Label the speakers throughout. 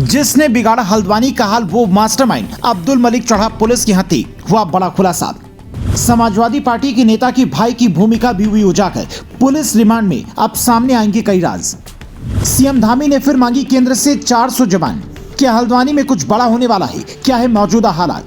Speaker 1: जिसने बिगाड़ा हल्द्वानी का हाल, वो मास्टरमाइंड अब्दुल मलिक चढ़ा पुलिस की हत्या, हुआ बड़ा खुलासा। समाजवादी पार्टी के नेता की भाई की भूमिका भी हुई उजागर, पुलिस रिमांड में अब सामने आएंगे कई राज। सीएम धामी ने फिर मांगी केंद्र से 400 जवान, क्या हल्द्वानी में कुछ बड़ा होने वाला है? क्या है मौजूदा हालात?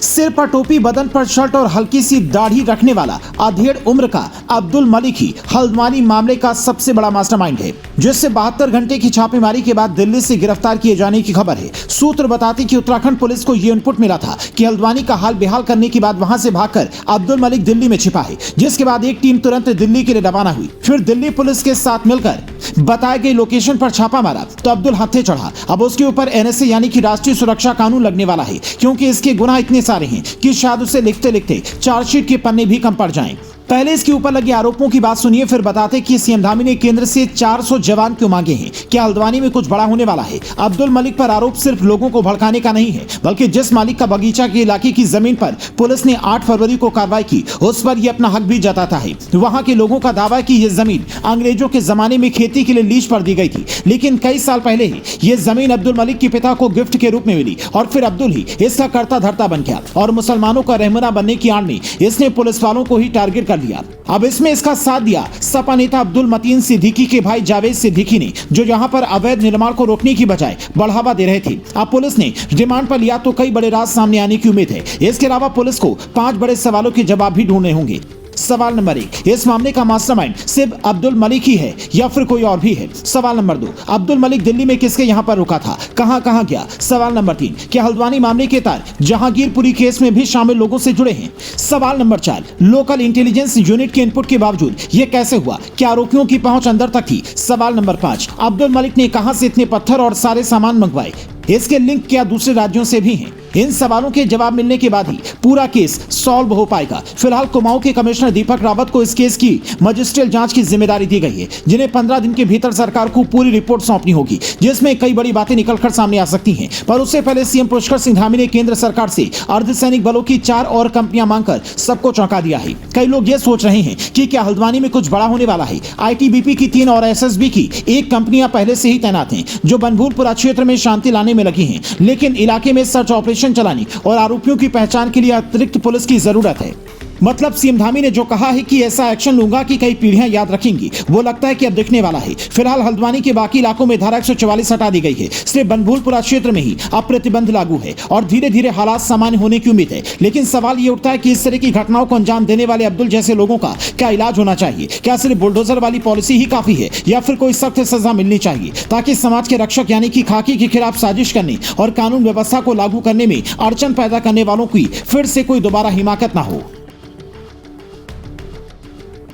Speaker 1: सिर पर टोपी, बदन पर शर्ट और हल्की सी दाढ़ी रखने वाला अधेड़ उम्र का अब्दुल मलिक ही हल्द्वानी मामले का सबसे बड़ा मास्टरमाइंड है, जिससे 72 घंटे की छापेमारी के बाद दिल्ली से गिरफ्तार किए जाने की खबर है। सूत्र बताते कि उत्तराखंड पुलिस को यह इनपुट मिला था कि हल्द्वानी का हाल बेहाल करने के बाद वहां से भागकर अब्दुल मलिक दिल्ली में छिपा है, जिसके बाद एक टीम तुरंत दिल्ली के लिए रवाना हुई। फिर दिल्ली पुलिस के साथ मिलकर बताए गए लोकेशन पर छापा मारा तो अब्दुल हत्थे चढ़ा। अब उसके ऊपर एनएसए यानी कि राष्ट्रीय सुरक्षा कानून लगने वाला है, क्योंकि इसके गुनाह इतने सारे हैं कि शायद उसे लिखते लिखते चार्जशीट के पन्ने भी कम पड़ जाएं। पहले इसके ऊपर लगे आरोपों की बात सुनिए, फिर बताते कि सीएम धामी ने केंद्र से 400 जवान क्यों मांगे हैं। क्या हल्द्वानी में कुछ बड़ा होने वाला है? अब्दुल मलिक पर आरोप सिर्फ लोगों को भड़काने का नहीं है, बल्कि जिस मालिक का बगीचा के इलाके की जमीन पर पुलिस ने 8 फरवरी को कार्रवाई की, उस पर यह अपना हक भी जताता है। वहां के लोगों का दावा है कि यह जमीन अंग्रेजों के जमाने में खेती के लिए लीज पर दी गई थी, लेकिन कई साल पहले ही यह जमीन अब्दुल मलिक के पिता को गिफ्ट के रूप में मिली और फिर अब्दुल ही इसका कर्ता धर्ता बन गया और मुसलमानों का रहनुमा बनने की आड़ में इसने पुलिस वालों को ही टारगेट कर लिया। अब इसमें इसका साथ दिया सपा नेता अब्दुल मतीन सिद्दीकी के भाई जावेद सिद्दीकी ने, जो यहां पर अवैध निर्माण को रोकने की बजाय बढ़ावा दे रहे थे। अब पुलिस ने रिमांड पर लिया तो कई बड़े राज सामने आने की उम्मीद है। इसके अलावा पुलिस को 5 बड़े सवालों के जवाब भी ढूंढने होंगे। सवाल नंबर 1, इस मामले का मास्टरमाइंड सिर्फ अब्दुल मलिक ही है या फिर कोई और भी है? सवाल नंबर 2, अब्दुल मलिक दिल्ली में किसके यहां पर रुका था, कहां गया? सवाल नंबर 3, क्या हल्द्वानी मामले के तार जहांगीरपुरी केस में भी शामिल लोगों से जुड़े हैं? सवाल नंबर 4, लोकल इंटेलिजेंस यूनिट के इनपुट के बावजूद यह कैसे हुआ? क्या आरोपियों की पहुंच अंदर तक थी? सवाल नंबर 5, अब्दुल मलिक ने कहां से इतने पत्थर और सारे सामान मंगवाए? इसके लिंक क्या दूसरे राज्यों से भी हैं? इन सवालों के जवाब मिलने के बाद ही पूरा केस सॉल्व हो पाएगा। फिलहाल कुमाऊं के कमिश्नर दीपक रावत को इस केस की मजिस्ट्रियल जांच की जिम्मेदारी दी गई है, जिन्हें 15 दिन के भीतर सरकार को पूरी रिपोर्ट सौंपनी होगी, जिसमें कई बड़ी बातें निकलकर सामने आ सकती हैं। पर उससे पहले सीएम पुष्कर सिंह धामी ने केंद्र सरकार से अर्धसैनिक बलों की 4 और कंपनियां मांगकर सबको चौंका दिया है। कई लोग ये सोच रहे हैं कि क्या हल्द्वानी में कुछ बड़ा होने वाला है। आईटीबीपी की 3 और एसएसबी की 1 कंपनियां पहले से ही तैनात हैं, जो बनभूलपुरा क्षेत्र में शांति लाने में लगी हैं, लेकिन इलाके में सर्च ऑपरेशन चलाने और आरोपियों की पहचान के लिए अतिरिक्त पुलिस की जरूरत है। मतलब सीएम धामी ने जो कहा है कि ऐसा एक्शन लूंगा कि कई पीढ़ियां याद रखेंगी, वो लगता है कि अब दिखने वाला है। फिलहाल हल्द्वानी के बाकी इलाकों में धारा 144 हटा दी गई है, सिर्फ बनभूलपुरा क्षेत्र में ही अब प्रतिबंध लागू है और धीरे धीरे हालात सामान्य होने की उम्मीद है। लेकिन सवाल ये उठता है कि इस तरह की घटनाओं को अंजाम देने वाले अब्दुल जैसे लोगों का क्या इलाज होना चाहिए? क्या सिर्फ बुलडोजर वाली पॉलिसी ही काफी है या फिर कोई सख्त सजा मिलनी चाहिए, ताकि समाज के रक्षक यानी कि खाकी के खिलाफ साजिश करने और कानून व्यवस्था को लागू करने में अड़चन पैदा करने वालों की फिर से कोई दोबारा हिमाकत ना हो?